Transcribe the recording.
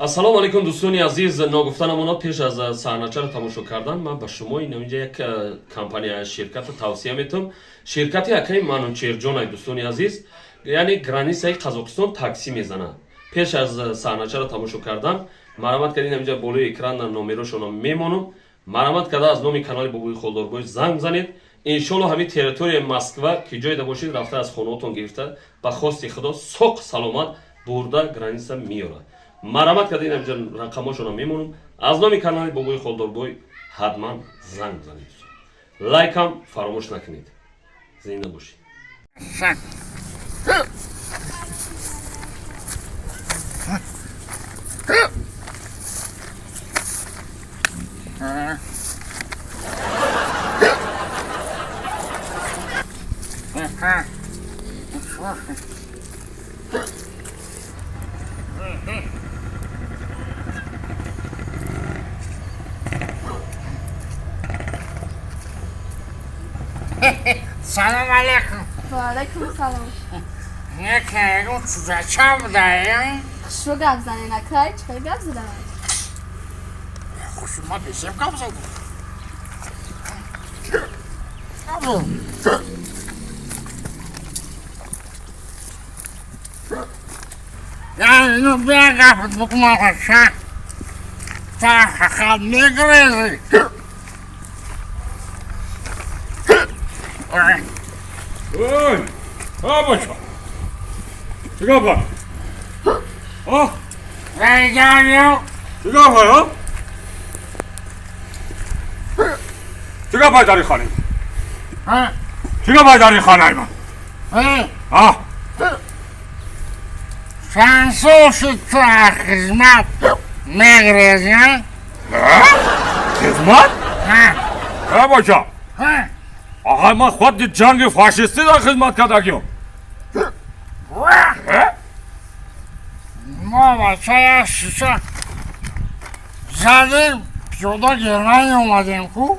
ассалому алайкум дӯстони азиз, ногуфтанамонот пеш аз саҳначаро тамошо кардан ман ба шумо инҷа як компания ширката тавсия метавам. Ширкати акаи Манучерҷонай дӯстони азиз, яъне границаи Қазоқистон такси мезанад. Пеш аз саҳначаро тамошо кардан марҳамат кардин, инҷа болои экран номерошонро мемонам. марҳамат карда аз номи канали Бобои Холдоргоҳ занг занед. иншоалло ҳамин территорияи Москва ки ҷойда бошед рафта аз хонаотон гирифта ба хости худо соқ саломат бурда граница меёрад. марҳамат карда ин ҳамҷа рақамошонро мемонам. аз номи канали Бобои Холдоргоҳ ҳатман занг занед. лайкам фаромӯш накунед. зинда бошед. Salam alaikum. وعلیکم سلام. نکنم چم داریم. شو گپ زنی نکرای چه گپ زدن؟ خوشم بیشتر گپ زدم. یعنی اینو بیا گفت بکنم خشن. تا حقیقت میگریزی. Ой, бабочка, чего пар? А? Райгавил. Чего пар, а? Чего пар дари хане? А? Чего пар дари хане ма? А? Шансуши твоя хизмат мегрези. Хизмат? Бабочка. آقا من خود جنگ فاشیستی در خدمت کردم. ما بچه شیشه زدیم پیاده گرمانی اومدیم کو